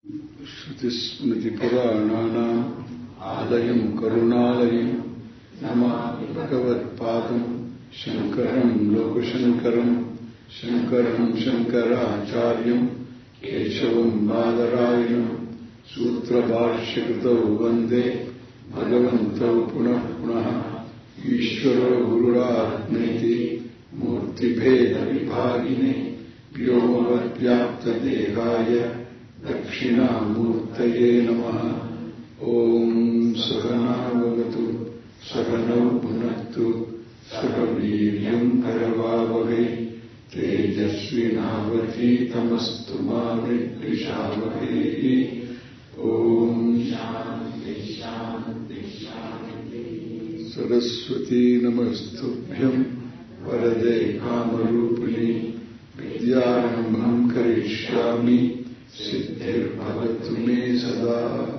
Shrutismritipuranānaṁ ālayam karuṇālayam namāmi bhagavadpādam Shankaram lokashankaram Shankaram Shankarācāryam Keshavam Bādarāyanam Sutrabhāshyakritau Vande Bhagavantau Punah Punaha Ishvaro Gururātmeti Murtibheda Vibhagine Vyomavadvyapta Dehāya Dakshinamurtaye Namaha. Om Sahana Bhavatu Sahanau Bhunaktu Sahaviryam Karavavahai Tejasvinavati Tamastu Ma Vidvishavahai. Om Shanti Shanti Shanti. Sarasvatī Namastubhyam Varade Kamarupini Vidyārambham Karishyāmi Siddhir Bhavatu Me Sada.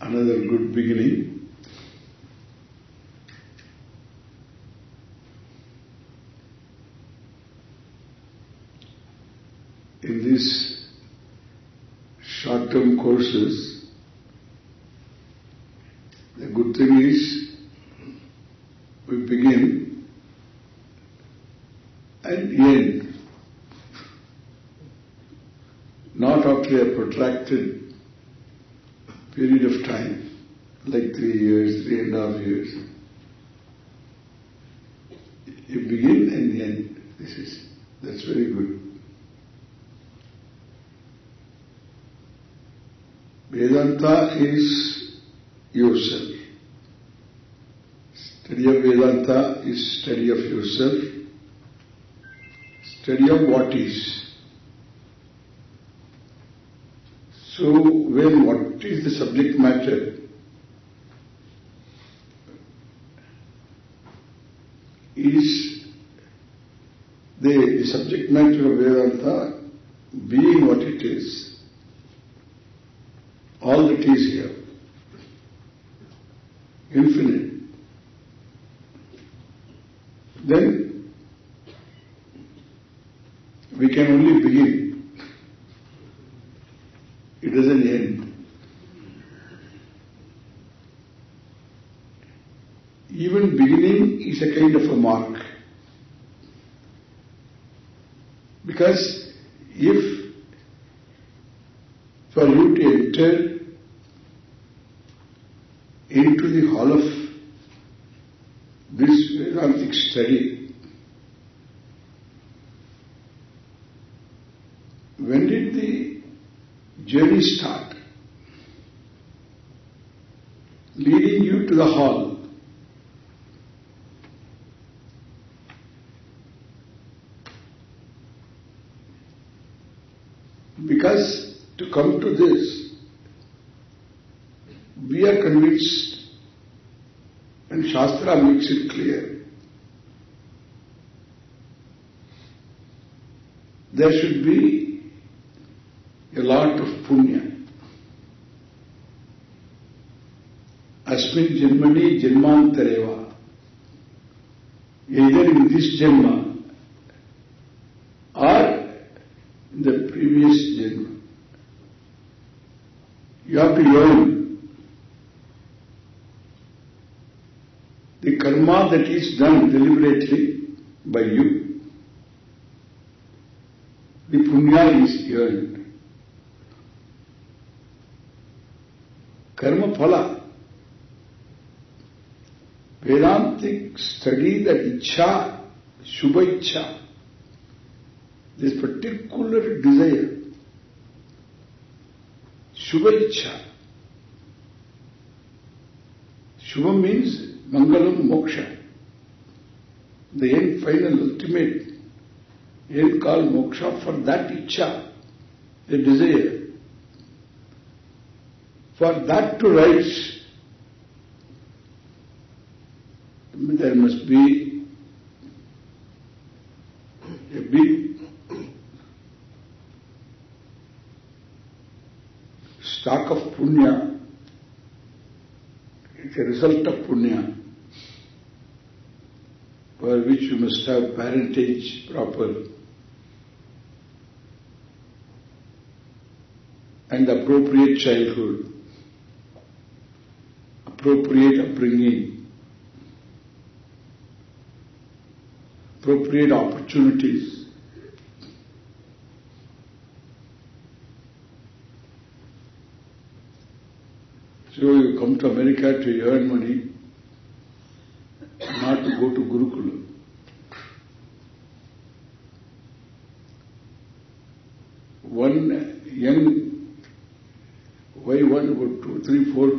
Another good beginning. In these short-term courses, the good thing is we begin and end, not after a protracted period of time, like 3 years, 3.5 years. You begin and end. That's very good. Vedanta is yourself. Study of Vedanta is study of yourself, study of what is. So, when what is the subject matter is the subject matter of Vedanta being what it is, all that is here, infinite, then we can only begin. It doesn't end. Even beginning is a kind of a mark. Because if for you to enter into the hall of this Vedantic study, when did the journey start? Leading you to the hall. Because to come to this, we are convinced, and Shastra makes it clear, there should be a lot of punya. Asmin janmani janmantareva. Either in this janma or in the previous janma. You have to earn the karma that is done deliberately by you. The punya is earned. Karma phala. Vedantic study, that ichha, shubha ichha, this particular desire, shubha ichha. Shubha means mangalam moksha, the end, final, ultimate It is called moksha for that ichcha, a desire. For that to rise, there must be a big stock of punya. It's a result of punya, for which you must have parentage proper and appropriate childhood, appropriate upbringing, appropriate opportunities. So you come to America to earn money, not to go to Gurukula. One young, why one, about 2, 3, 4,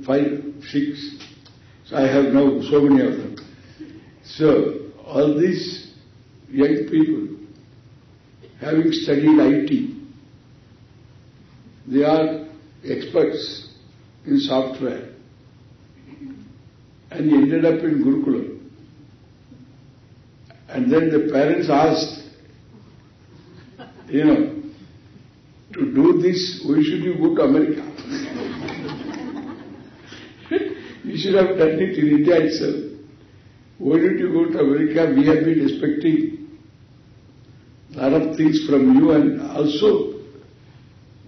5, 6. So I have now so many of them. So all these young people, having studied IT, they are experts in software, and he ended up in Gurukula. And then the parents asked, to do this, why should you go to America? You should have done it in India itself. Why did you go to America? We have been expecting a lot of things from you, and also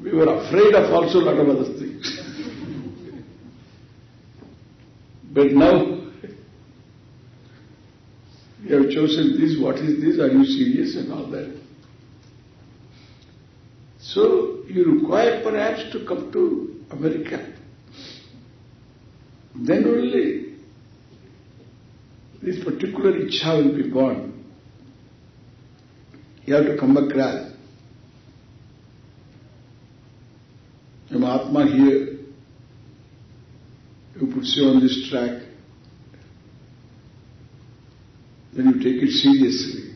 we were afraid of also a lot of other things. But now you have chosen this, what is this, are you serious, and all that. So you require perhaps to come to America. Then only this particular ichha will be born. You have to come across. The Mahatma here, who puts you on this track, then you take it seriously.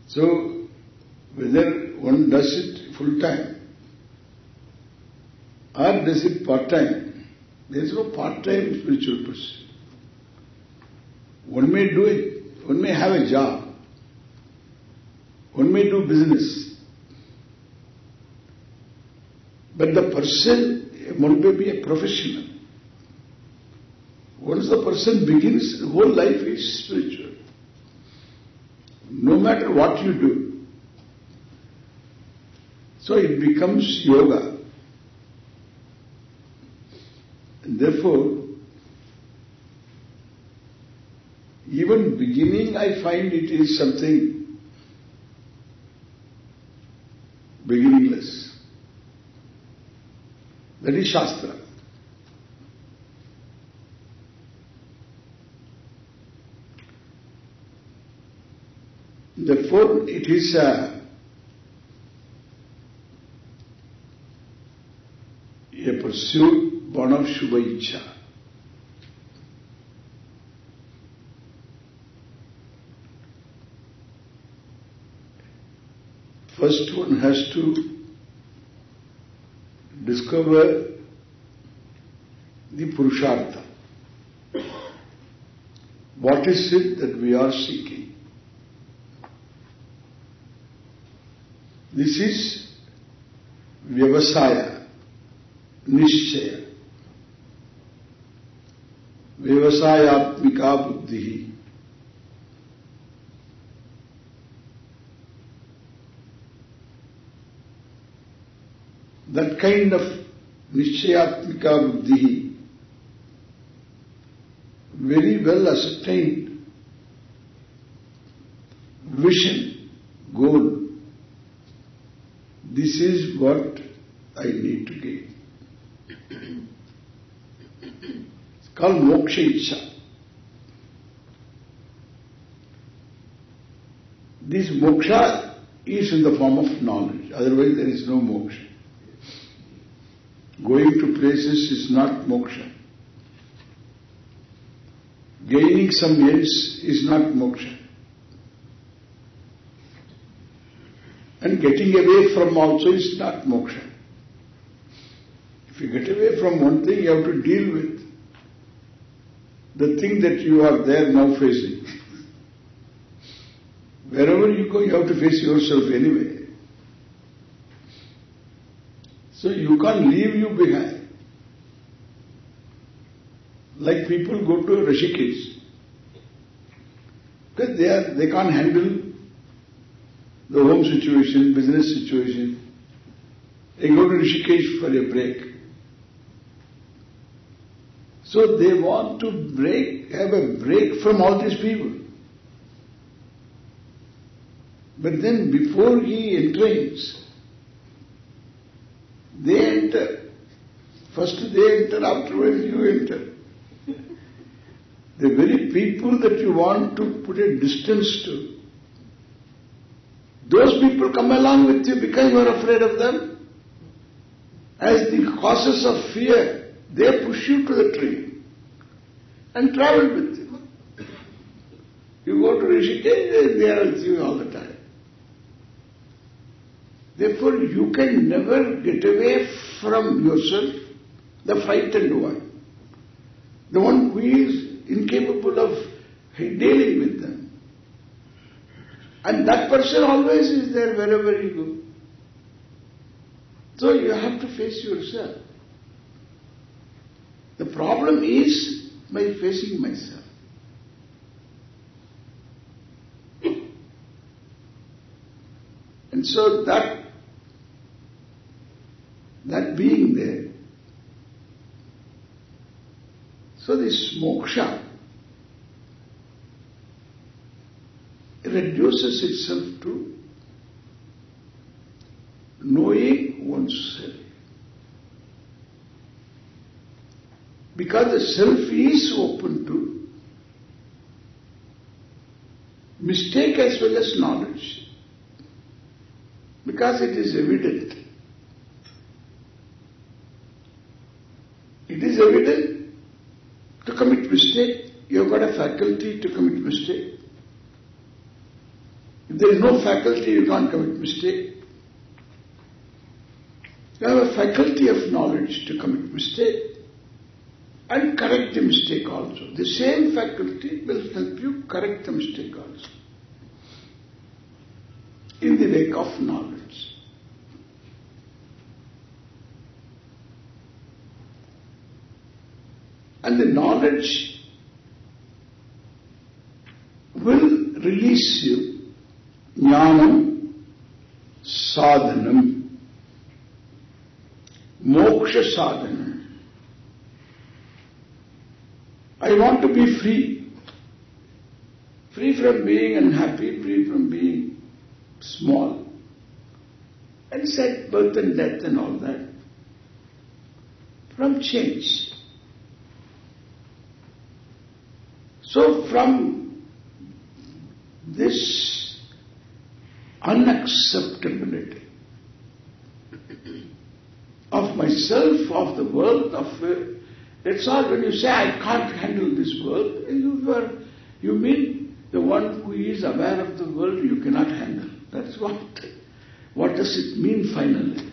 So, whether one does it full time or does it part time, there is no part time spiritual pursuit. One may do it, one may have a job, one may do business, but the person, one may be a professional. Once the person begins, the whole life is spiritual. No matter what you do. So it becomes yoga. And therefore, even beginning, I find it is something beginningless. That is Shastra. Therefore, it is a pursuit born of Shubha Ichcha. First one has to discover the Purushartha. What is it that we are seeking? This is Vyavasaya, Nishchaya. Vyavasayatmika buddhi. That kind of Nishchayatmika buddhi, very well ascertained vision, goal. This is what I need to gain. It's called moksha ichcha. This moksha is in the form of knowledge, otherwise there is no moksha. Going to places is not moksha. gaining some ends is not moksha. And getting away from also is not moksha. If you get away from one thing, you have to deal with the thing that you are there now facing. Wherever you go, you have to face yourself anyway. So you can't leave you behind. Like people go to Rishikesh, because they can't handle the home situation, business situation. They go to Rishikesh for a break. So they want to have a break from all these people. But then before he entrains, they enter. First they enter, afterwards you enter. The very people that you want to put a distance to, those people come along with you because you are afraid of them. As the causes of fear, they push you to the tree and travel with you. You go to Rishikesh, they are with you all the time. Therefore, you can never get away from yourself, the frightened one, the one who is incapable of dealing with them. And that person always is there wherever you go. So you have to face yourself. The problem is by facing myself. And so that being there, so this moksha reduces itself to knowing oneself. Because the self is open to mistake as well as knowledge. Because it is evident. It is evident to commit mistake. You have got a faculty to commit mistake. If there is no faculty, you can't commit mistake. You have a faculty of knowledge to commit mistake and correct the mistake also. The same faculty will help you correct the mistake also in the wake of knowledge. And the knowledge will release you. Jnanam sadhanam, moksha sadhanam. I want to be free. Free from being unhappy, free from being small. And said birth and death and all that. From change. So from this unacceptability of myself, of the world, that's all. When you say, I can't handle this world, you mean the one who is aware of the world you cannot handle. That's what does it mean finally?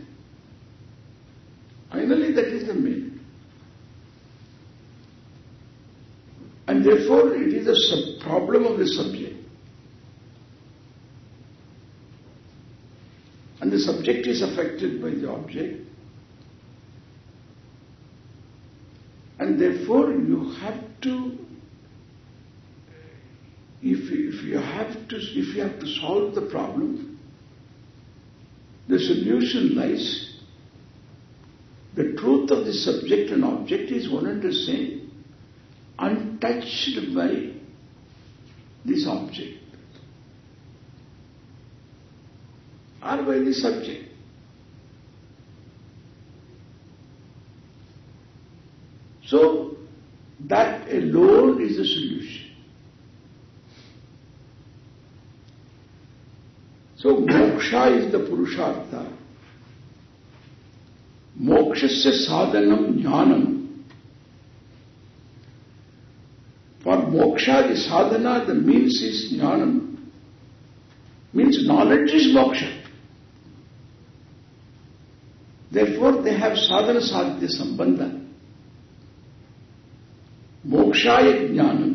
Finally, that is the meaning. And therefore, it is a problem of the subject. And the subject is affected by the object. And therefore, you have to, if you have to solve the problem, the solution lies. The truth of the subject and object is one and the same, untouched by this object or by the subject. So that alone is the solution. So moksha is the purushartha. Mokshasya sadhanam jnanam. For moksha, the sadhana, the means is jnanam. Means knowledge is moksha. Therefore they have sadhana sadhya sambandha. Mokshaya jnanam.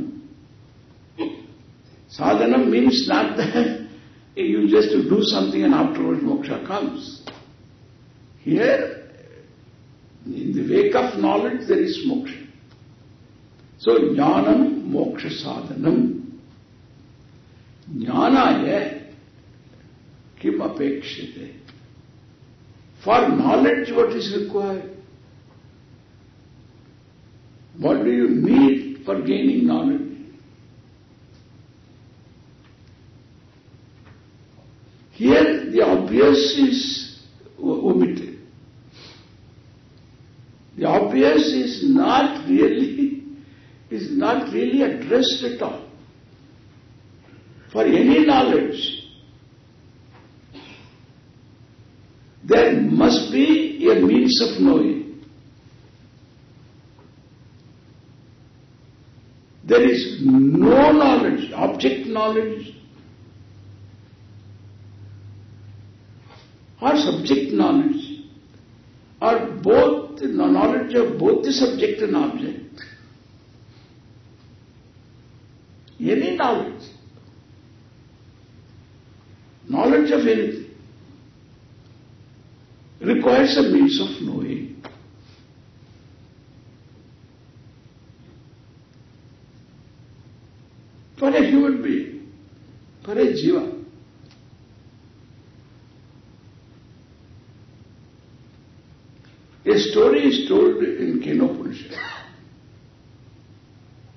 Sadhana means not that you just do something and afterwards moksha comes. Here, in the wake of knowledge, there is moksha. So, jnanam moksha sadhanam. Jnanaya kim apekshite. For knowledge, what is required? What do you need for gaining knowledge? Here, the obvious is omitted. The obvious is not really addressed at all. For any knowledge, there must be a means of knowing. There is no knowledge, object knowledge or subject knowledge, or both the knowledge of both the subject and object. Any knowledge of anything requires a means of knowing. For a human being, for a jiva, a story is told in Upanishad.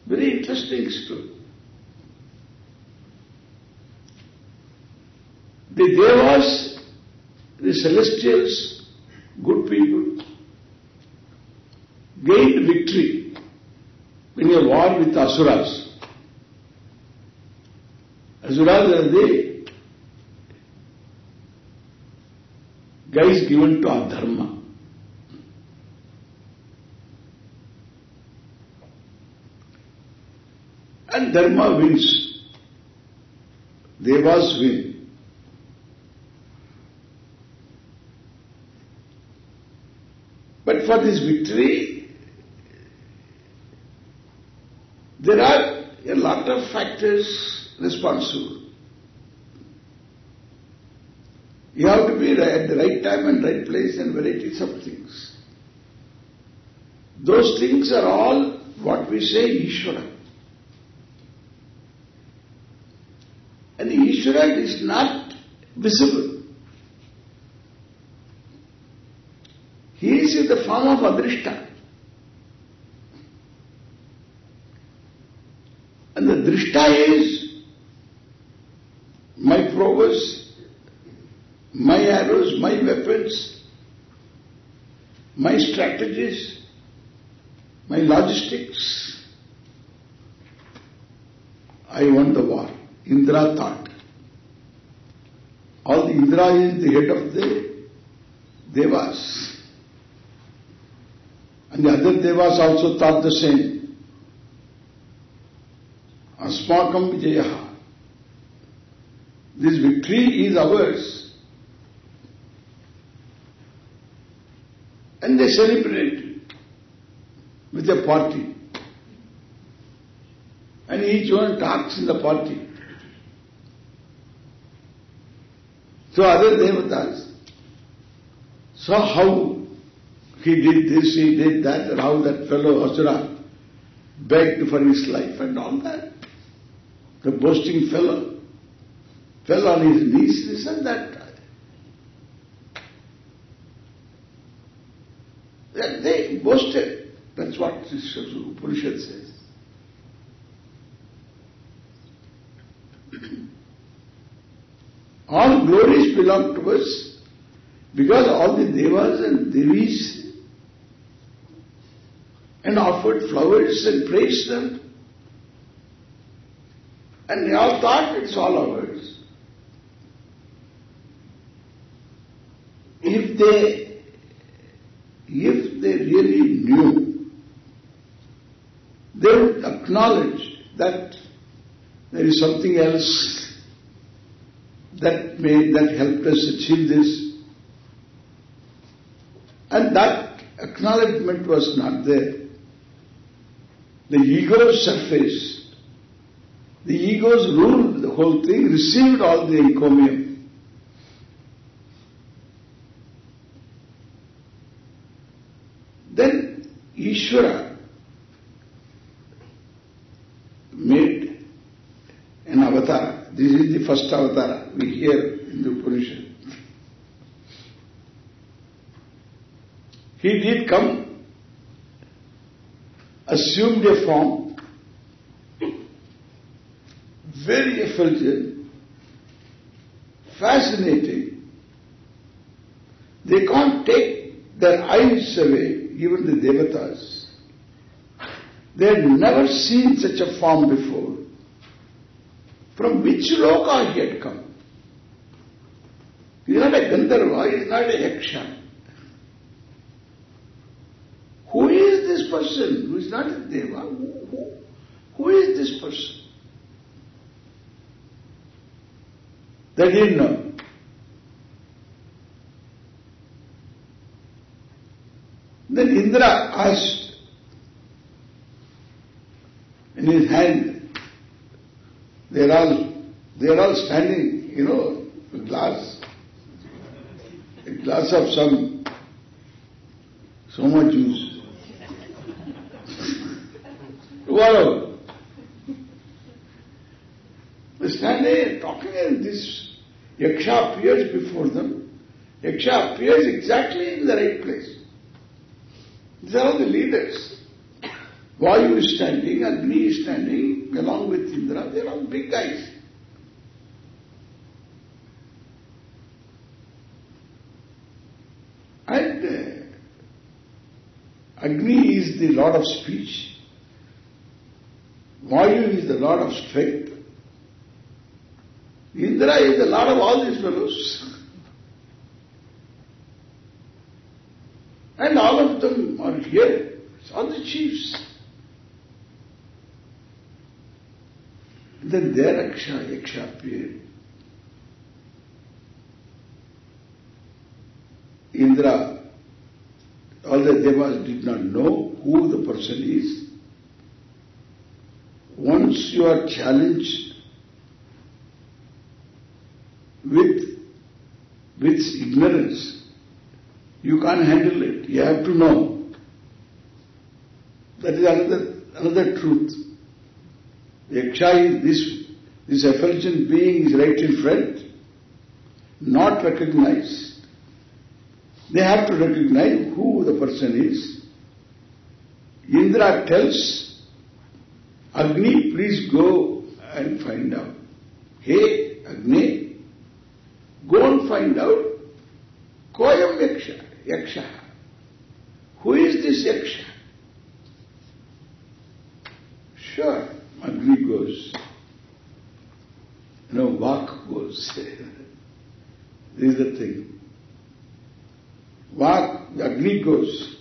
Very interesting story. The Devas, the celestials, good people, gained victory in a war with Asuras. Asuras are the guys given to Adharma. And Dharma wins. Devas win. But for this victory, there are a lot of factors responsible. You have to be at the right time and right place and varieties of things. Those things are all what we say Ishvara. And Ishvara is not visible. He is in the form of Adrishta. And the Drishta is my prowess, my arrows, my weapons, my strategies, my logistics. I won the war. Indra thought. All the Indra is the head of the Devas. And the other Devas also thought the same. Asmakam Vijayaha. This victory is ours. And they celebrate with a party. And each one talks in the party. So other Devatas saw how he did this, he did that, and how that fellow Asura begged for his life and all that. The boasting fellow fell on his knees, this and that. They boasted. That's what Upanishad says. All glories belong to us because all the Devas and Devis and offered flowers and praised them. And they all thought it's all ours. If they really knew, they would acknowledge that there is something else that helped us achieve this. And that acknowledgement was not there. The ego surfaced. The egos ruled the whole thing, received all the encomium. Then Ishvara made an avatar. This is the first avatar we hear in the Upanishad. He did come, assumed a form, very effulgent, fascinating. They can't take their eyes away, even the devatas. They had never seen such a form before. From which loka he had come? He is not a Gandharva, he is not a Yaksha. Who is this person? Who is not a Deva? Who is this person? They didn't know. Then Indra asked, in his hand, they are all standing, a glass of some soma juice. Tomorrow, they stand there talking, and this Yaksha appears before them. Yaksha appears exactly in the right place. These are all the leaders. Vayu is standing, Agni is standing, along with Indra. They are all big guys. And Agni is the lord of speech. Vayu is the lord of strength. Indra is the lord of all these fellows. And all of them are here. It's all the chiefs. Then their Yaksha appeared. Indra, all the devas did not know who the person is. Once you are challenged with ignorance, you can't handle it. You have to know. That is another truth. The Yaksha is this effulgent being is right in front, not recognized. They have to recognize who the person is. Indra tells Agni, please go and find out. Hey, Agni, go and find out. Koyam Yaksha. Who is this Yaksha? Sure, Agni goes. Vak goes. This is the thing. Vak, Agni goes.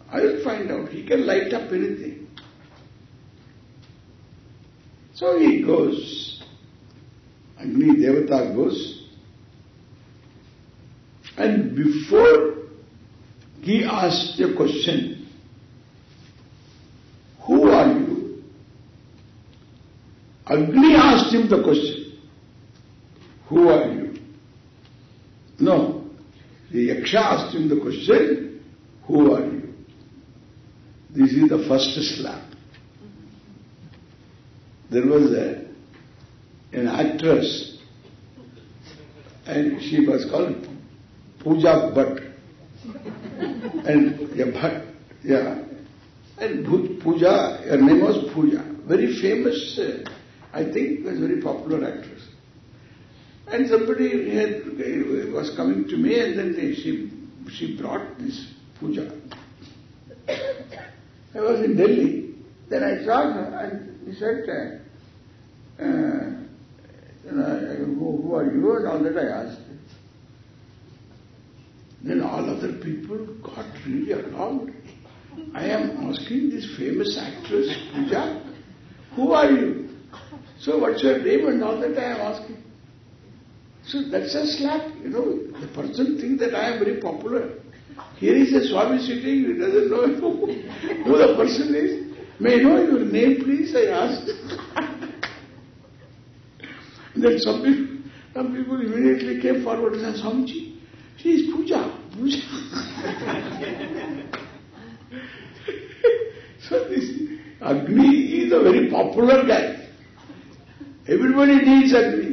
I will find out. He can light up anything. So he goes. Agni Devata goes. And before he asked a question, who are you? Agni asked him the question, who are you? No, the Yaksha asked him the question, who are you? This is the first slap. There was an actress, and she was called Pooja Bhatt. And and Pooja, her name was Pooja, very famous, I think was very popular actress. And somebody was coming to me, and then she brought this Pooja. I was in Delhi. Then I saw her, and he said, who are you? And all that I asked. Then all other people got really alarmed. I am asking this famous actress, Pooja, Who are you? So what's your name? And all that I am asking. So that's a slap, The person thinks that I am very popular. Here is a Svāmī sitting, he doesn't know who the person is. May I know your name, please? I asked. And then some people immediately came forward and said, Swamiji, she is Puja. So this Agni is a very popular guy. Everybody needs Agni.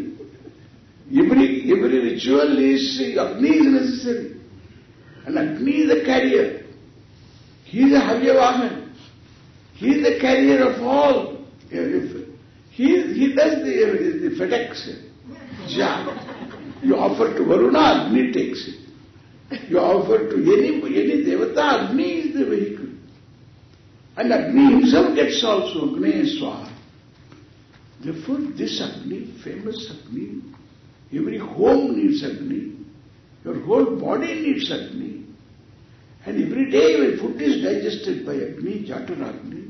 Every ritual is Agni is necessary. And Agni is the carrier. He is a Havyavahan. He is the carrier of all. He does the FedEx job. You offer to Varuna, Agni takes it. You offer to any Devata, Agni is the vehicle. And Agni himself gets also Agni Swaha. Therefore, this Agni, famous Agni, every home needs Agni. Your whole body needs Agni. And every day when food is digested by Agni, Jatara Agni,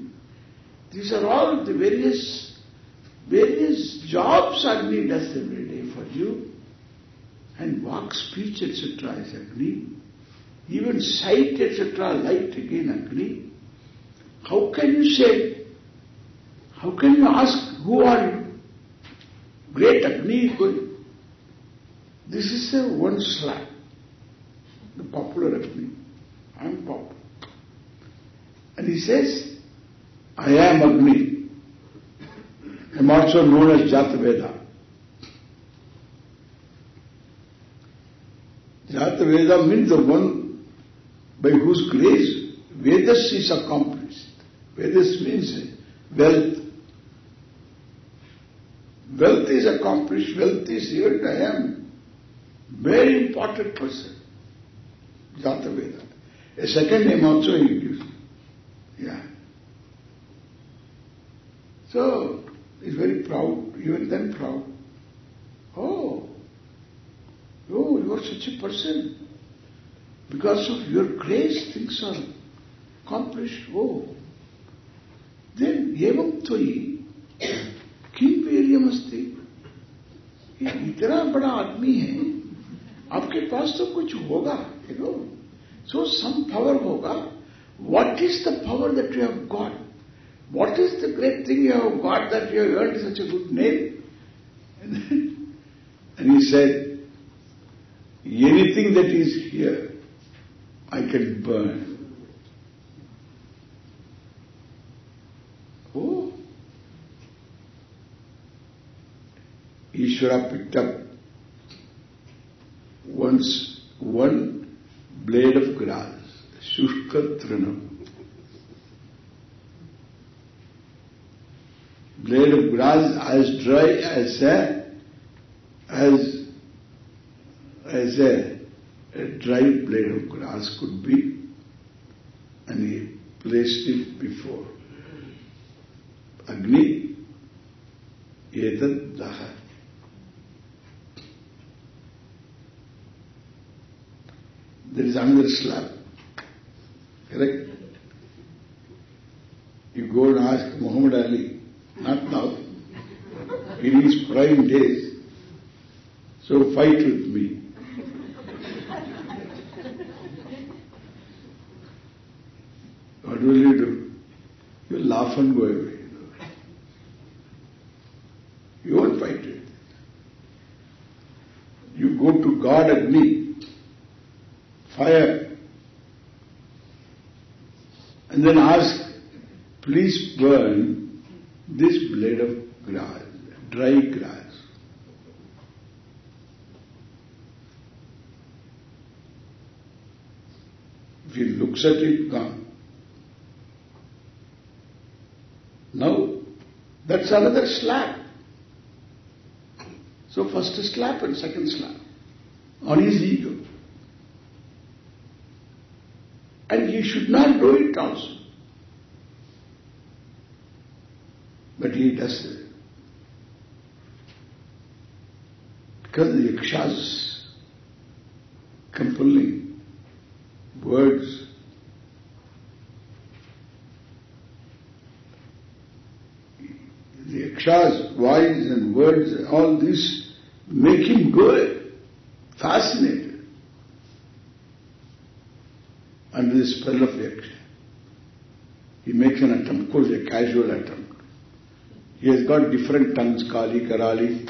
these are all the various jobs Agni does every day for you. And walk, speech, etc. is Agni. Even sight, etc., light again Agni. How can you say, how can you ask, who are you? Great Agni is going. This is a one slap. The popular Agni. I am popular. And he says, I am Agni. I am also known as Jataveda. Jataveda means the one by whose grace Vedas is accomplished. Vedas means wealth. Wealth is accomplished. Wealth is even I am very important person. Jataveda. A second name also he gives. Yeah. So, he's very proud, even then proud. Oh, you are such a person. Because of your grace, things are accomplished. Oh. Then, evam tvai, kim veryam asti? इतना बड़ा आदमी है, आपके पास तो कुछ होगा, So some power hoga. What is the power that you have got? What is the great thing you have got that you have earned such a good name? And he said, anything that is here, I can burn. Oh. Ishvara picked up one blade of grass, Shushka Trinam. Blade of grass as dry as a dry blade of grass could be, and he placed it before Agni, Etad Daha. There is another slab. Correct? You go and ask Muhammad Ali, not now, in his prime days, so fight with me. What will you do? You laugh and go away. You won't fight it. You go to God Agni, fire, and then ask, please burn this blade of grass, dry grass. If he looks at it, gone. Now, that's another slap. So first a slap and second slap on his ego. And he should not do it also. But he does it. Because the yakshas compelling words, Yaksha's voice and words, all this make him go fascinated under the spell of Yaksha. He makes an attempt, of course a casual attempt. He has got different tongues, Kali, Karali.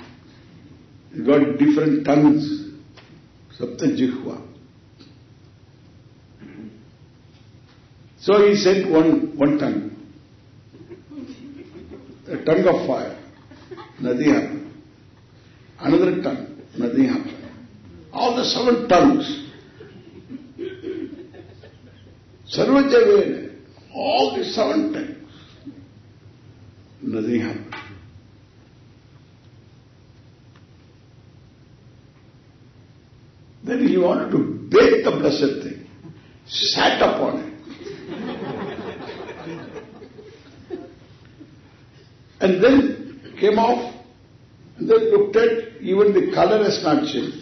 He's got different tongues, Sapta Jihva. So he sent one tongue, a tongue of fire, nothing happened. Another tongue, nothing happened. All the 7 tongues, Sarvajavena, all the 7 tongues, nothing happened. Then he wanted to bake the blessed thing, sat upon it. And then came off, and then looked at, even the color has not changed.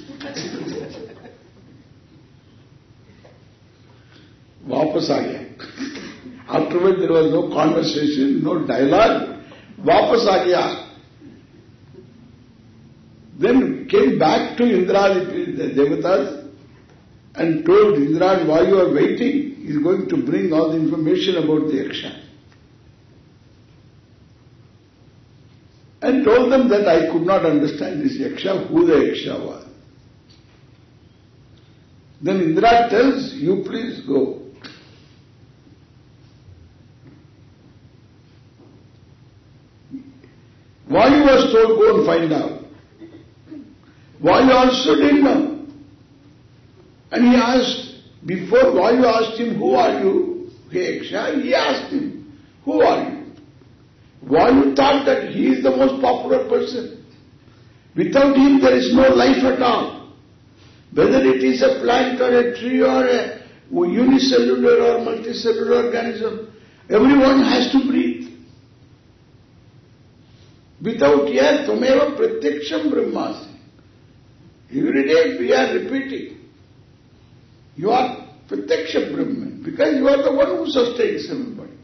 Vapas aa gaya. Afterwards there was no conversation, no dialogue. Vapas aa gaya. Then came back to Indra, the Devatas, and told Indra, while you are waiting, he is going to bring all the information about the Yaksha. And told them that I could not understand this Yaksha, who the Yaksha was. Then Indra tells, you please go. Vayu was told, go and find out. Vayu also didn't know. And he asked, before Vayu asked him, who are you? Hey Yaksha, he asked him, who are you? Vayu thought that he is the most popular person. Without him there is no life at all. Whether it is a plant or a tree or a unicellular or multicellular organism, everyone has to breathe. Without here, Tvameva Pratyaksham Brahmasi. Every day we are repeating. You are Pratyaksha Brahman because you are the one who sustains everybody.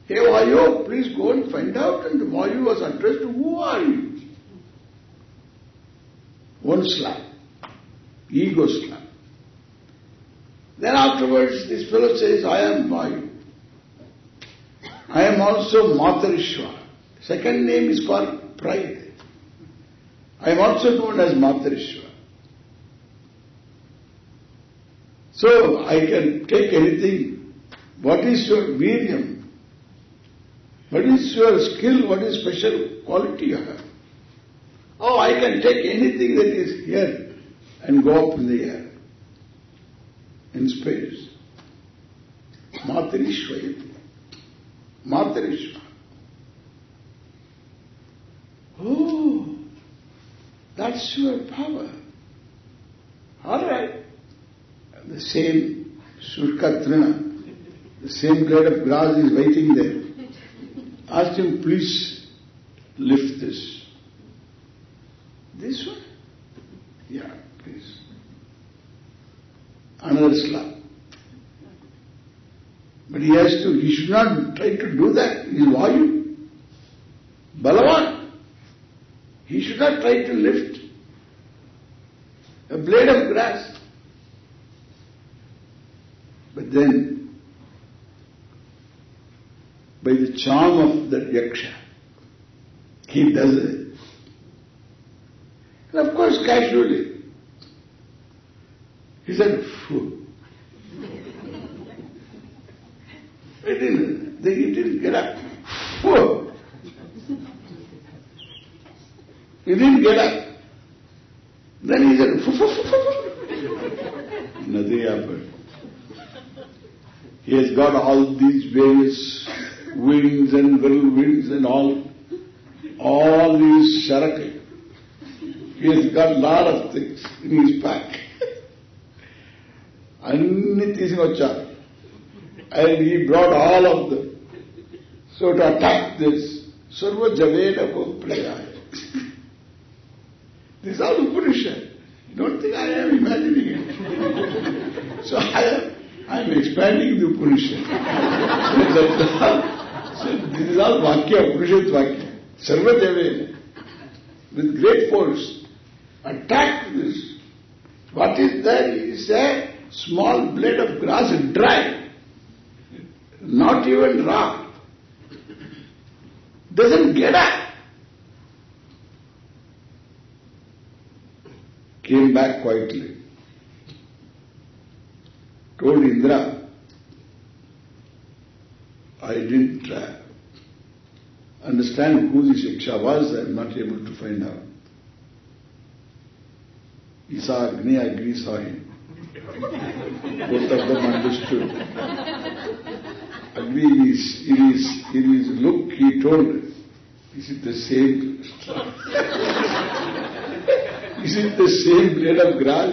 Hey Vayu, please go and find out. And Vayu was addressed, who are you? One slap. Ego slap. Then afterwards this fellow says, I am Vayu. I am also Matarishwa. Second name is called pride. I am also known as Matarishwa. So I can take anything. What is your Viryam? What is your skill? What is special quality you have? Oh, I can take anything that is here and go up in the air, in space. Matarishva. Matarishva. Oh, that's your power. All right. The same Surkatrina, the same blade of grass is waiting there. Ask him, please lift this. This one? Yeah, please. Another slab. But he should not try to do that. He is Vayu. Balavan. He should not try to lift a blade of grass. But then, by the charm of that Yaksha, he does it. And of course, casually, he said, phew. He didn't get up. Phew. He didn't get up. Then he said, phew, phew, phew. Nothing happened. He has got all these various winds and whirlwinds and all these sharakhi. He has got a lot of things in his pack. And he brought all of them. So to attack this, Sarva Javena Prayaya. This is all Upanishad. Don't think I am imagining it. So I am expanding the Upanishad. So this is all Vakya, Upanishad Vakya. Sarvatī, with great force, attack this. What is there is a small blade of grass, dry, not even raw. Doesn't get up. Came back quietly. Told Indra, I didn't understand who this Yaksha was, I am not able to find out. He saw Agni saw him. Both of them understood. Agni in his look, he told, is it the same? Is it the same blade of grass?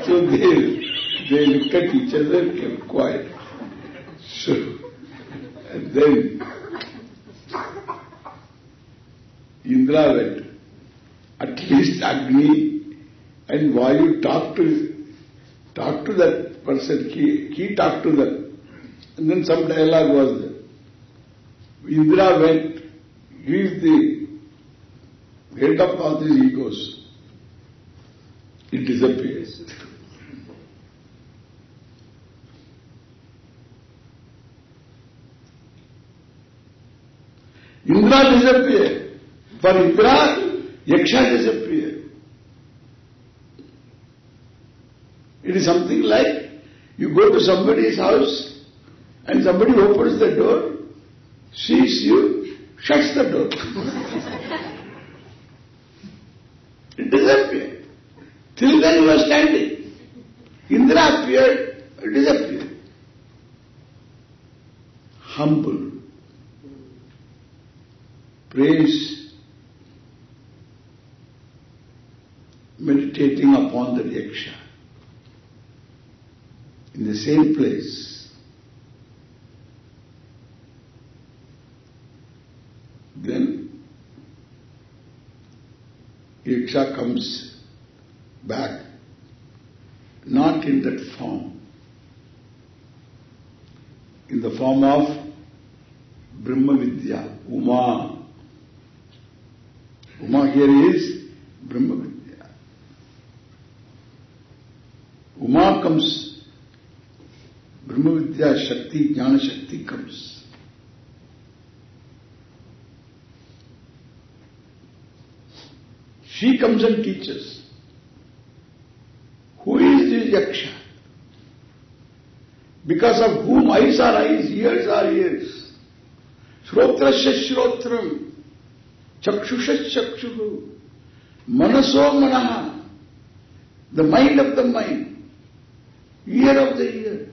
So they looked at each other and kept quiet. So, and then Indra went. At least Agni and Vayu talk to that person. He talked to them. And then some dialogue was there. Indra went. He is the head of all these egos. It disappears. Indra disappeared. For Indra, Yaksha disappeared. It is something like you go to somebody's house and somebody opens the door, sees you, shuts the door. It disappeared. Till then you were standing. Indra appeared, disappeared. Humble. Praise. Meditating upon the Yaksha. In the same place. Then Yaksha comes back, not in that form, in the form of Brahma Vidya, Uma. Uma here is Brahma Vidya. Uma comes, Brahma Vidya Shakti, Jnana Shakti comes. She comes and teaches. Who is this Yaksha? Because of whom eyes are eyes, ears are ears. Shrotrasya Shrotram, Chakshusha Chakshuhu, Manaso Manaha, the mind of the mind. Ear of the ear.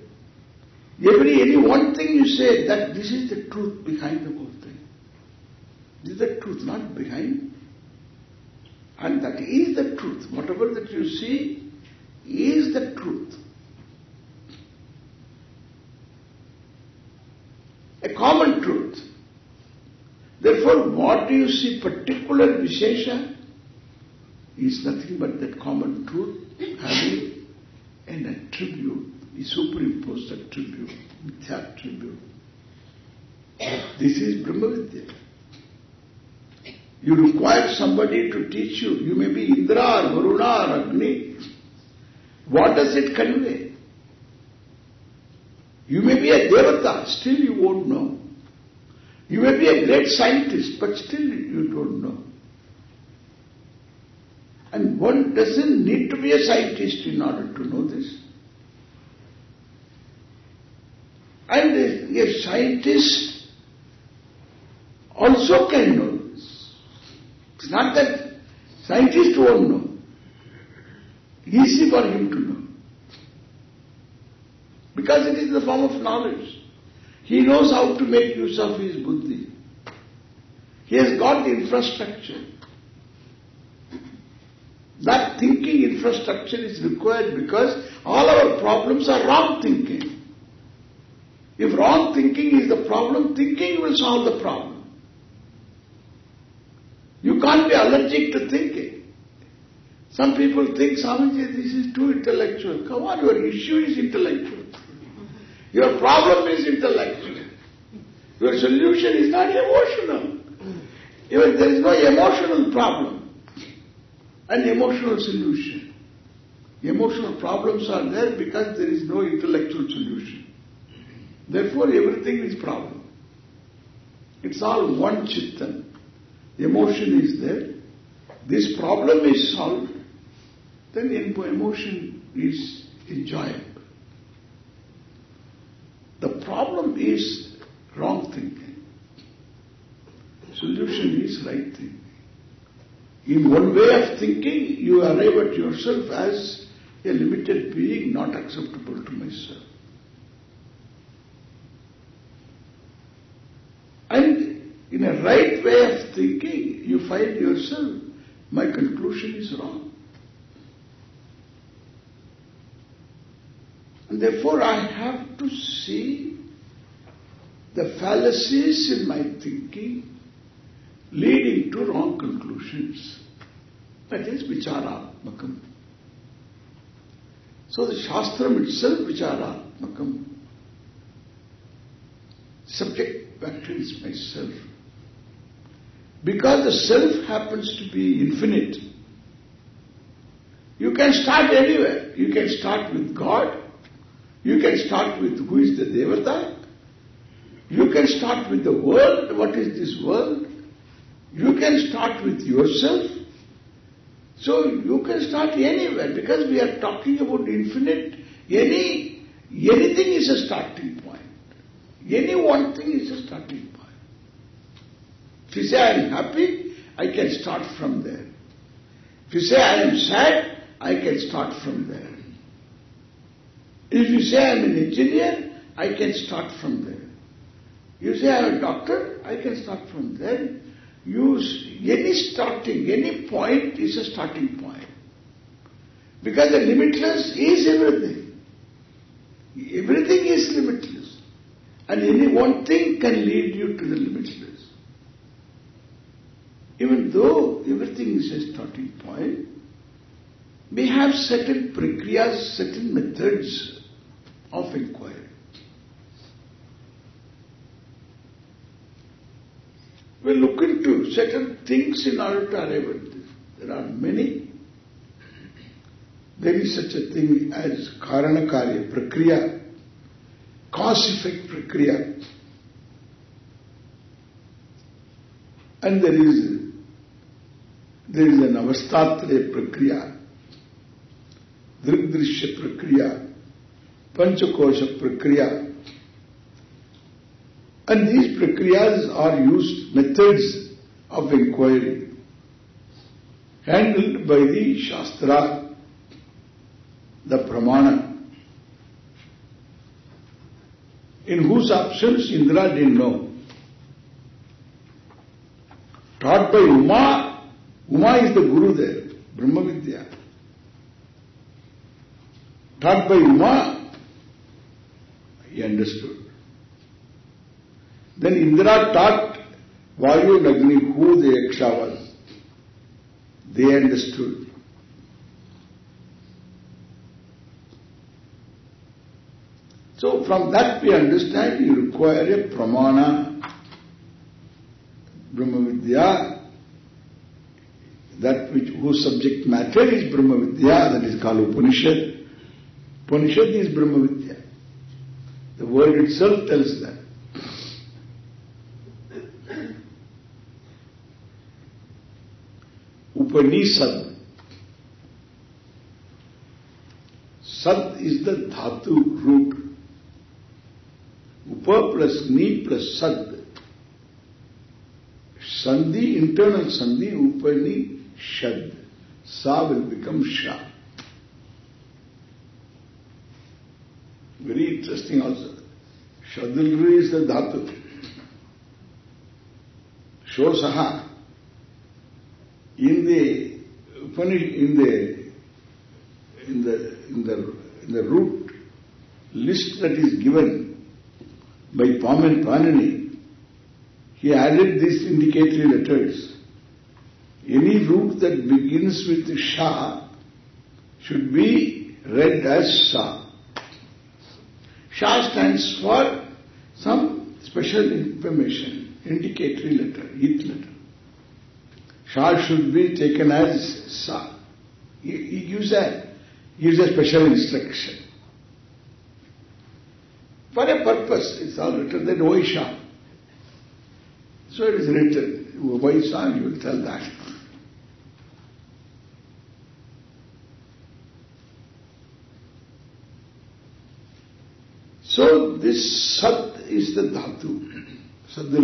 Any one thing you say that this is the truth behind the whole thing. This is the truth, not behind. And that is the truth. Whatever that you see is the truth. A common truth. Therefore, what do you see particular Vishesha is nothing but that common truth having an attribute, a superimposed attribute, mithya attribute. This is Brahma Vidya. You require somebody to teach you. You may be Indra or Varuna or Agni. What does it convey? You may be a Devata, still you won't know. You may be a great scientist, but still you don't know. And one doesn't need to be a scientist in order to know this. And a scientist also can know this. It's not that scientist won't know. Easy for him to know. Because it is the form of knowledge. He knows how to make use of his buddhi. He has got the infrastructure. That thinking infrastructure is required because all our problems are wrong thinking. If wrong thinking is the problem, thinking will solve the problem. You can't be allergic to thinking. Some people think, Swamiji, this is too intellectual. Come on, your issue is intellectual. Your problem is intellectual. Your solution is not emotional. Even there is no emotional problem and emotional solution. Emotional problems are there because there is no intellectual solution. Therefore, everything is problem. It's all one chittan. Emotion is there. This problem is solved. Then emotion is enjoyable. The problem is wrong thinking. Solution is right thinking. In one way of thinking, you arrive at yourself as a limited being, not acceptable to myself. And in a right way of thinking, you find yourself, my conclusion is wrong. And therefore I have to see the fallacies in my thinking leading to wrong conclusions. That is vicharatmakam. So the Shastram itself, vicharatmakam. Subject matter is myself. Because the self happens to be infinite, you can start anywhere. You can start with God. You can start with who is the Devata. You can start with the world. What is this world? You can start with yourself. So you can start anywhere because we are talking about infinite. Anything is a starting point. Any one thing is a starting point. If you say I am happy, I can start from there. If you say I am sad, I can start from there. If you say I am an engineer, I can start from there. You say I am a doctor, I can start from there. Any point is a starting point. Because the limitless is everything. Everything is limitless. And any one thing can lead you to the limitless. Even though everything is a starting point, we have certain prakriyas, certain methods of inquiry. We look into certain things in order to arrive at this. There are many. There is such a thing as karana-karya, prakriya, cause-effect prakriya. And there is an avastatraya prakriya, drigdrishya prakriya, panchakosha prakriya. And these prakriyas are used, methods of inquiry, handled by the Shastra, the Pramana, in whose absence Indra didn't know. Taught by Uma, Uma is the Guru there, Brahma Vidya. Taught by Uma, he understood. Then Indra taught Vayu and Agni who the Yaksha was. They understood. So from that we understand you require a pramana, Brahma Vidya, that whose subject matter is Brahma Vidya, that is called Upanishad. Upanishad is Brahma Vidya. The word itself tells that. Upanishad. Sad is the dhatu root. Upa plus ni plus sad. Sandhi, internal sandhi, Upanishad. Sa will become Sha. Very interesting also. Shadilri is the dhatu. Shosaha. In the root list that is given by Panini, he added these indicatory letters. Any root that begins with Sha should be read as Sa. Sha stands for some special information, indicatory letter, it letter. Sha should be taken as sa. He gives a special instruction. For a purpose, it's all written that Oi Sha. So it is written, Oi Sha, you will tell that. So this Sat is the Dhatu. So the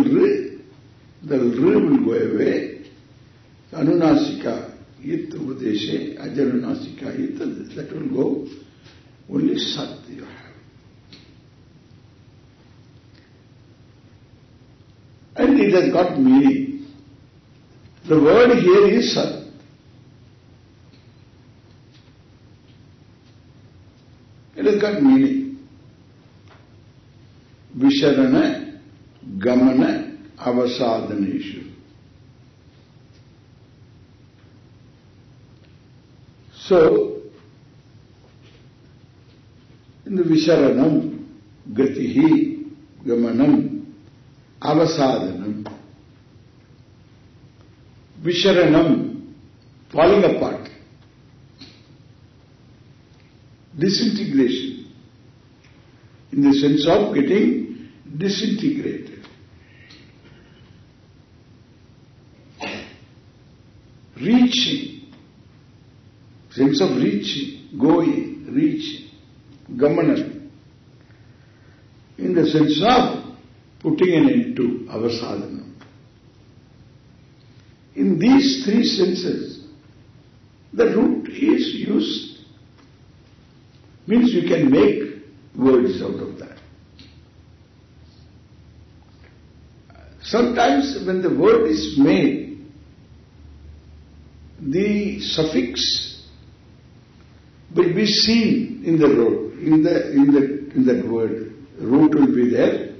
R will go away. Anunasika Yit Udeshe, Ajanunasika Yit, that will go. Only Sat you have. And it has got meaning. The word here is Sat. It has got meaning. Visharana, Gamana, Avasadhaneshu. So, in the Visharanam, Gatihi, Gamanam, Avasadhanam. Visharanam, falling apart. Disintegration. In the sense of getting disintegrated. Reaching. Sense of reaching, going, reaching. Gamanam. In the sense of putting an end to our sadhana. In these three senses, the root is used. Means you can make words out of that. Sometimes when the word is made, the suffix will be seen in the root, in that word. Root will be there.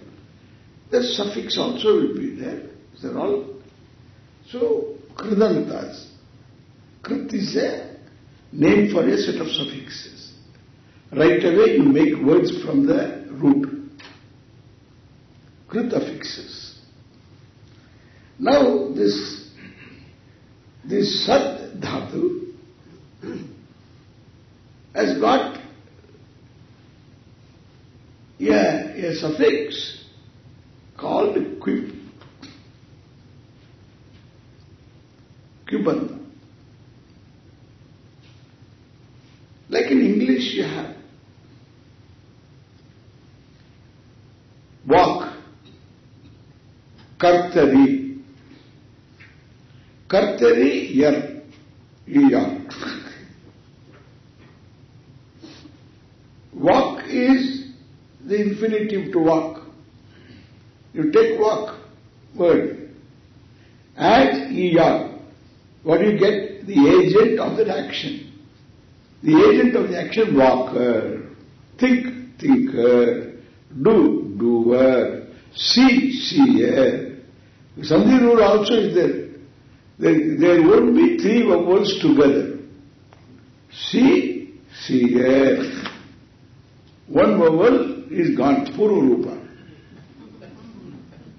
The suffix also will be there. These are all. So, kridantas. Krit is a name for a set of suffixes. Right away you make words from the root. Krit affixes. Now this Sat Dhatu has got a suffix called quib. Quibanda. Like in English you have walk, kartari. Kartari, yar, yar. Walk is the infinitive to walk. You take walk, word, add er. What do you get? The agent of that action. The agent of the action, walker. Think, thinker. Do, doer. See, seer. Sandhi rule also is there. There won't be three vowels together. See, seer. One vowel is gone, Pururupa.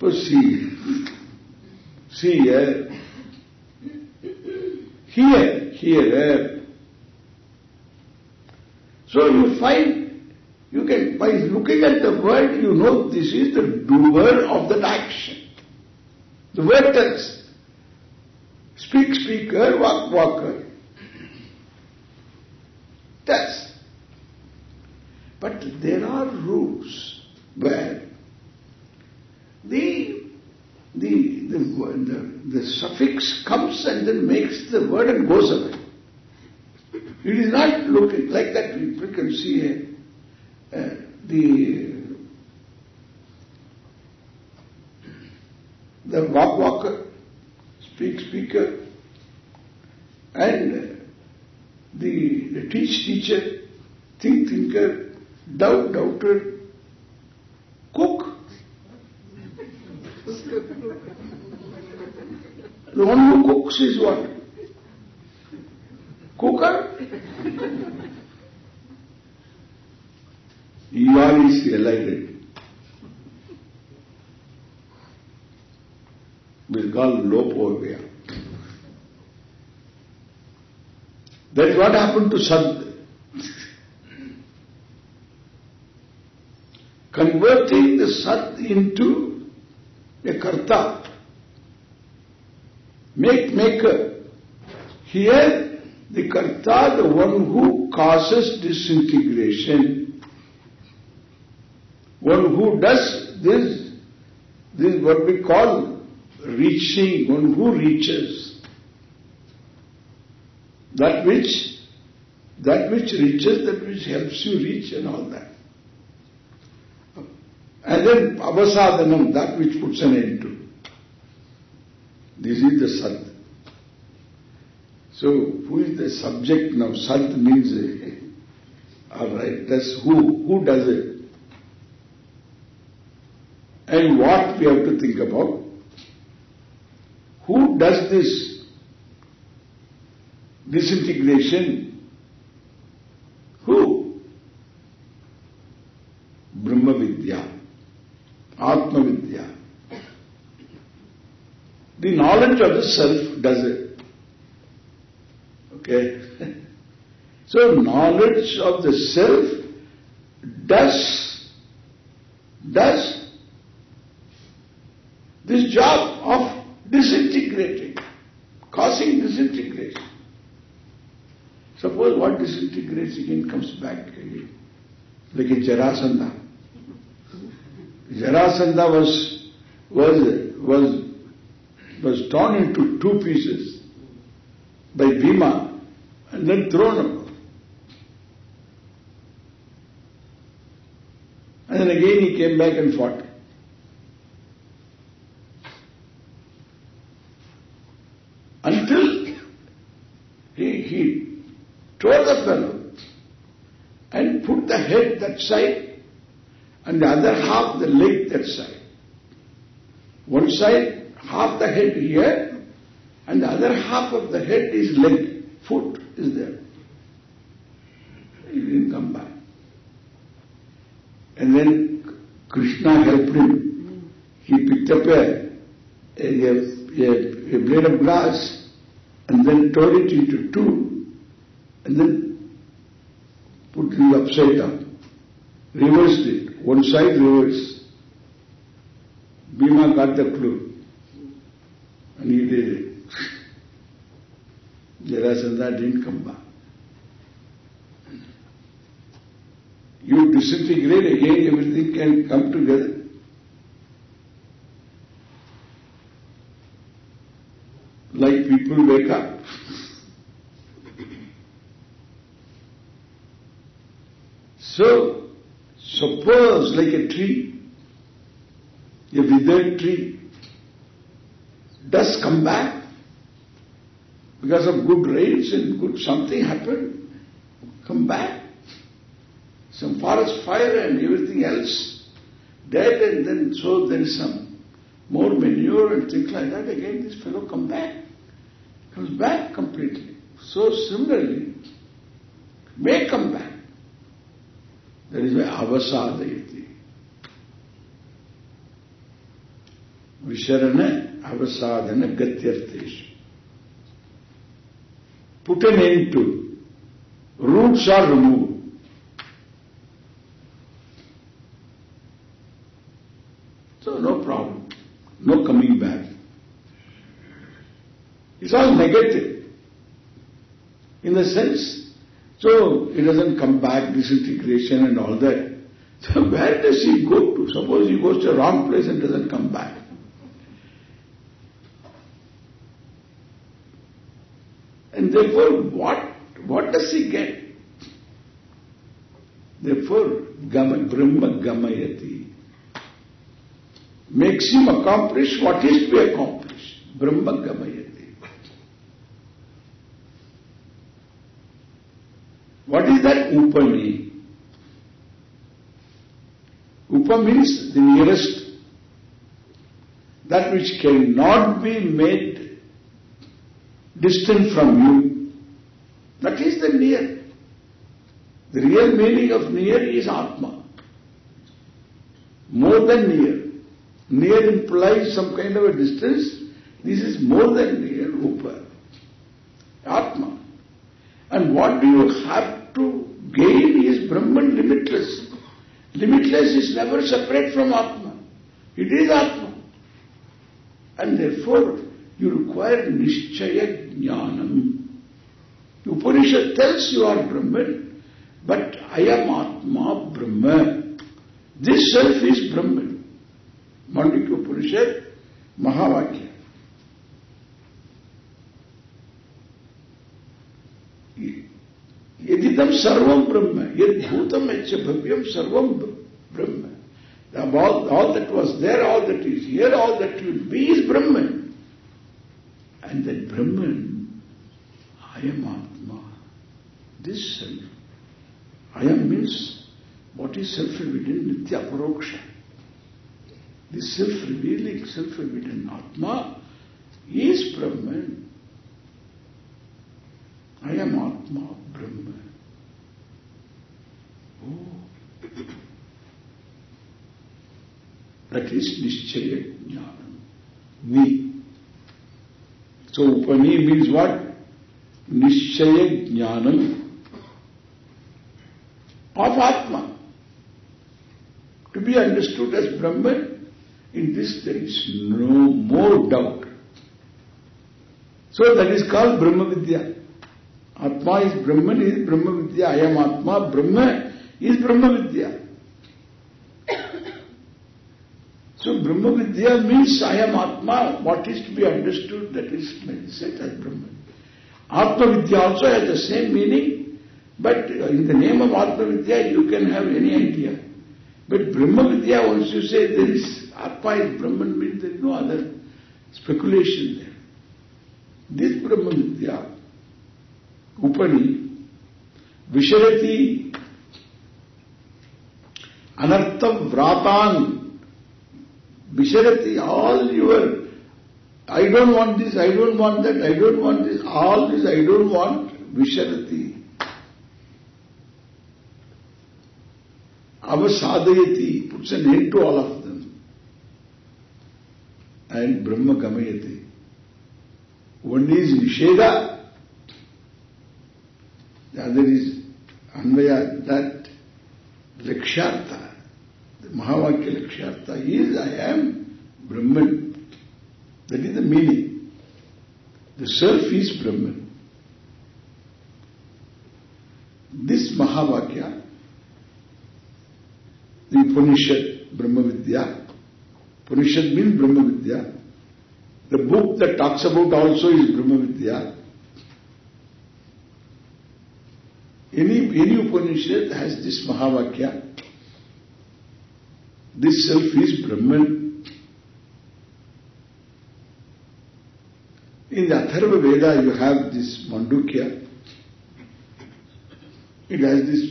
See, seer. Hearer. So you find, you can, by looking at the word, you know this is the doer of that action. The word tells. Speak, speaker, walk, walker. Tells. But there are rules where the suffix comes and then makes the word and goes away. It is not looking like that. People can see the walk, walker, speak, speaker, and the teach, teacher, think, thinker, doubt, doubter, cook. The one who cooks is what? Cooker? You are is allied. is called Lopovaya. That's what happened to Sat. Converting the Sat into a Karta, maker. Here, the Karta, the one who causes disintegration, one who does this is what we call reaching, one who reaches. That which reaches, that which helps you reach and all that. And then avasadanam, that which puts an end to. This is the Sat. So, who is the subject now? Sat means, alright, that's who does it? And what we have to think about? Who does this disintegration? Who? Brahma Vidya. Atma Vidya. The knowledge of the self does it. Okay? So knowledge of the self does this job of disintegrating, causing disintegration. Suppose what disintegrates again comes back again. Like a Jarasandha. Jarasandha was torn into two pieces by Bhima and then thrown up. And then again he came back and fought. Until he tore the fellow and put the head that side and the other half the leg that side. One side, half the head here, and the other half of the head is leg, foot is there. He didn't come back. And then Krishna helped him. He picked up a blade of glass and then tore it into two and then put it upside down. Reversed it. One side reverse. Bhima got the clue. And he did it. Jarasandha didn't come back. You disintegrate again, everything can come together. Like people wake up. So, suppose like a tree, a withered tree, does come back because of good rains and good something happened, come back. Some forest fire and everything else dead, and then so there is some more manure and things like that. Again this fellow comes back completely. So similarly, may come back. That is why avasadayati. Visharana avasadana gatyarteshu. Put an end to. Roots are removed. So no problem. No coming back. It's all negative. In the sense, so it doesn't come back, disintegration and all that. So where does he go to? Suppose he goes to a wrong place and doesn't come back. And therefore, what does he get? Therefore, Brahma Gamayati makes him accomplish what is to be accomplished. Brahma Gamayati. What is that Upani? Upa means the nearest. That which cannot be made distant from you. That is the near. The real meaning of near is Atma. More than near. Near implies some kind of a distance. This is more than Rupa. Atma. And what do you have to gain is Brahman limitless. Limitless is never separate from Atma. It is Atma. And therefore, you require Nishchaya Jnanam. Upanishad tells you are Brahman, but I am Atma Brahma. This self is Brahman. Mandukya Upanishad, Mahavakya. Yadidam sarvam Brahma, yad bhutam etcha bhavyam sarvam Brahma. All that was there, all that is here, all that will be is Brahman. And that Brahman, I am Atma. This self. I am means what is self-evident, Nitya Paroksha. This self-revealing, self-evident Atma is Brahman. I am Atma, Brahman. Oh. That is Nishchaya Jnanam. Me. So Upani means what? Nishchaya Jnanam of Atma. To be understood as Brahman, in this there is no more doubt. So that is called Brahma Vidya. Atma is Brahman, is Brahma Vidya. I am Atma, Brahma is Brahma Vidya. So Brahma Vidya means I am Atma. What is to be understood, that is said as Brahman. Atma Vidya also has the same meaning, but in the name of Atma Vidya you can have any idea. But Brahma Vidya, once you say there is Atma is Brahman, means there is no other speculation there. This Brahma Vidya, Upani, Visharati, Anartha Vratan, Visharati, all your, I don't want this, I don't want that, I don't want this, all this I don't want, Visharati. Avasadayati, puts an end to all of them. And Brahma Gamayati. One is Nisheda, the other is Anvaya, that Lakshartha. The Mahavakya Lakshartha is I am Brahman. That is the meaning. The self is Brahman. This Mahavakya, the Upanishad, Brahma Vidya. Upanishad means Brahma Vidya. The book that talks about also is Brahma Vidya. Any Upanishad has this Mahavakya. This self is Brahman. In the Atharva Veda you have this Mandukya. It has this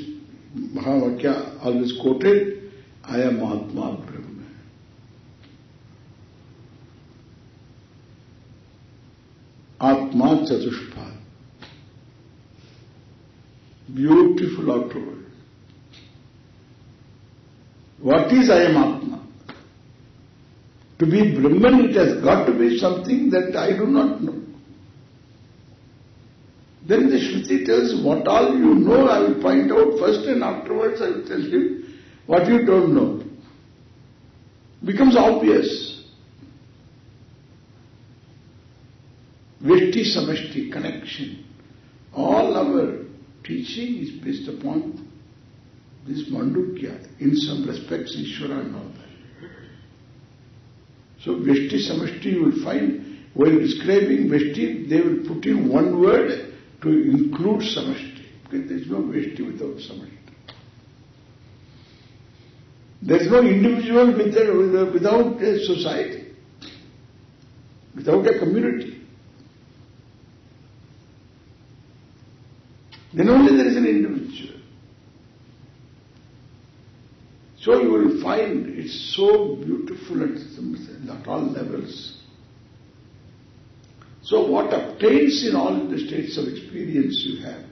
Mahavakya always quoted, I am Atma Brahma. Atma Chatushpad. Beautiful afterward. What is I am Atma? To be Brahman, it has got to be something that I do not know. Then the Shruti tells what all you know I will point out first, and afterwards I will tell you what you don't know. Becomes obvious. Veshti Samashti connection. All our teaching is based upon this Mandukya, in some respects Ishvara and all that. So Veshti Samashti you will find, while describing Veshti, they will put in one word to include Samashti. Because there is no Veshti without Samashti. There is no individual without a society, without a community. Then only there is an individual. So you will find it's so beautiful at all levels. So what obtains in all the states of experience you have,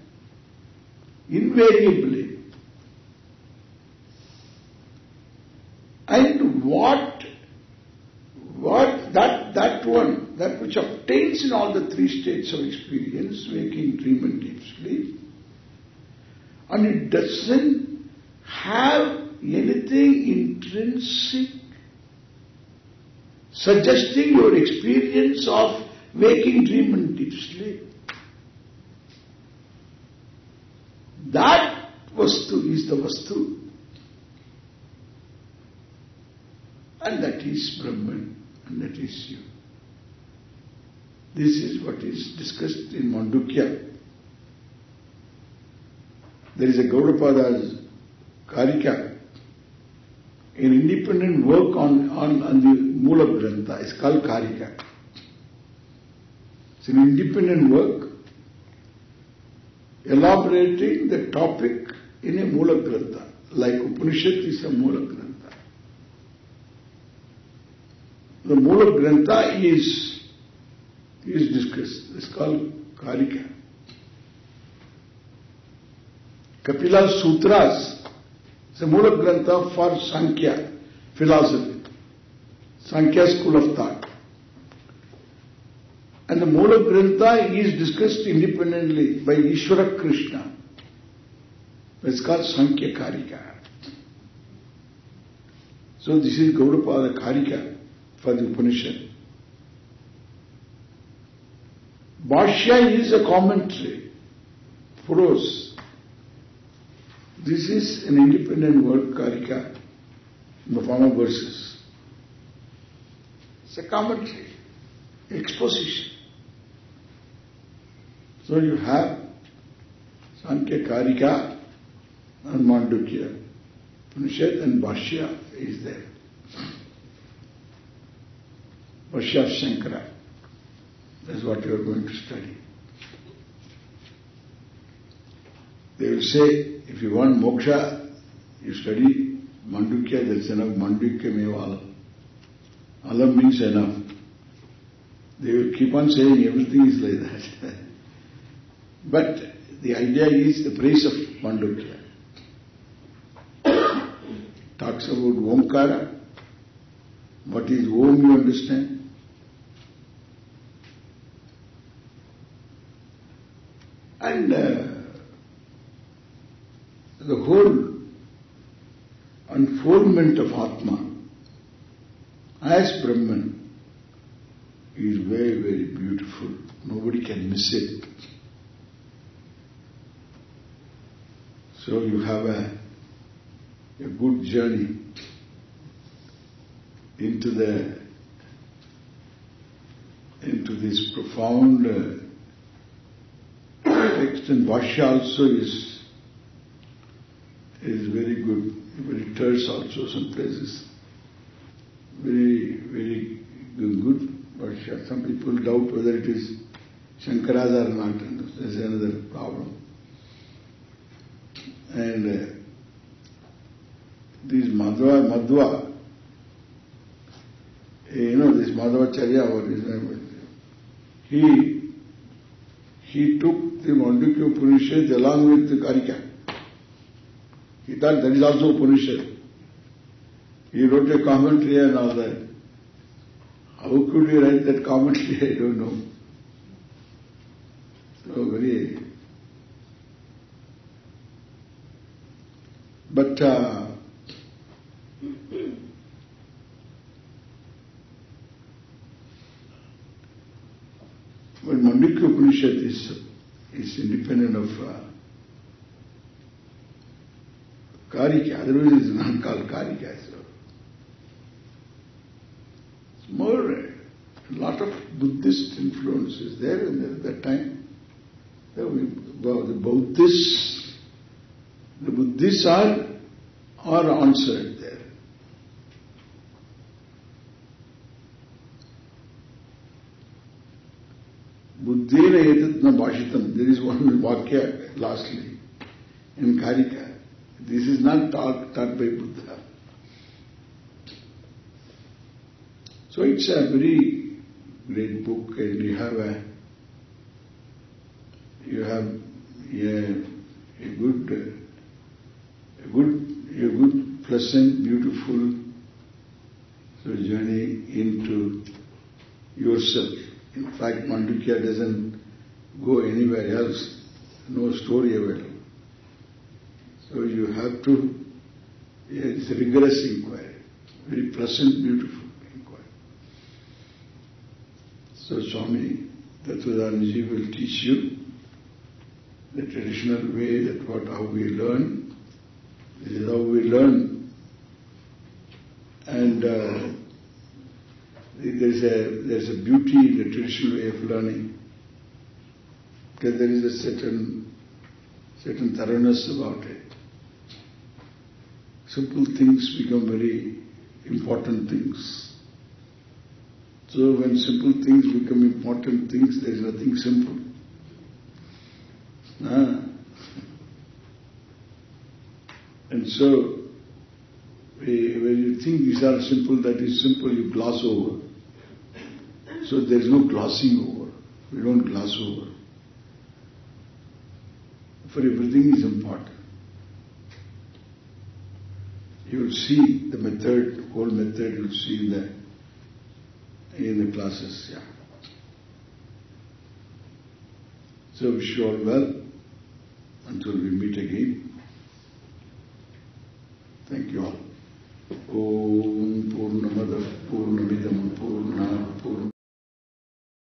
invariably, and what that that one, that which obtains in all the three states of experience, waking, dream and deep sleep, and it doesn't have anything intrinsic suggesting your experience of waking, dream and deep sleep. That vastu is the vastu. And that is Brahman, and that is you. This is what is discussed in Mandukya. There is a Gaudapada's Karika, an independent work on the Mula Grantha. It's called Karika. It's an independent work elaborating the topic in a Mula Grantha, like Upanishad is a Mula Grantha. The Mula Grantha is discussed. It's called Karika. Kapila Sutras is a Mula Grantha for Sankhya philosophy, Sankhya school of thought. And the Mula Grantha is discussed independently by Ishvara Krishna. It's called Sankhya Karika. So this is Gaudapada Karika for the Upanishad. Bhashya is a commentary, prose. This is an independent word, Karika, in the form of verses. It's a commentary, exposition. So you have Sankhya Karika and Mandukya. Upanishad and Bhashya is there. Bhashya of Shankara. That's what you are going to study. They will say, if you want moksha, you study Mandukya, that's enough. Mandukya meva alam. Alam means enough. They will keep on saying everything is like that. But the idea is the praise of Mandukya. Talks about Omkara. What is Om, you understand? And the whole unfoldment of Atma as Brahman is very, very beautiful. Nobody can miss it. So you have a good journey into this profound text, and Bhashya also is very good, very terse also some places. Very, very good Bhashya. Some people doubt whether it is Shankara's or not, and there's another problem. And this Madhva, this Madhvacharya, or his name, he took the Mandukya Upanishad along with the Karika. He thought that is also Upanishad. He wrote a commentary and all that. How could he write that commentary? I don't know. So very... But Mandukya Upanishad is independent of Karika, otherwise it is not called Karika. So it's more, a lot of Buddhist influence is there at that time. The Buddhists are answered there. Buddhena etat na bhashitam. There is one vakya lastly in Karika. This is not taught by Buddha. So it's a very great book, and you have a good, pleasant, beautiful journey into your yourself. In fact, Mandukya doesn't go anywhere else. No story available. So you have to, it's a rigorous inquiry, very pleasant, beautiful inquiry. So Swāmī Dayānanda will teach you the traditional way, that how we learn. This is how we learn. And there's a beauty in the traditional way of learning, because there is a certain thoroughness about it. Simple things become very important things. So when simple things become important things, there is nothing simple. And so, when you think these are simple, that is simple, you gloss over. So there is no glossing over. We don't gloss over. For everything is important. You will see the method, whole method you will see in the classes. Yeah. So wish you all well until we meet again. Thank you all. Om Purnamada Purnamidam Purnat Purnam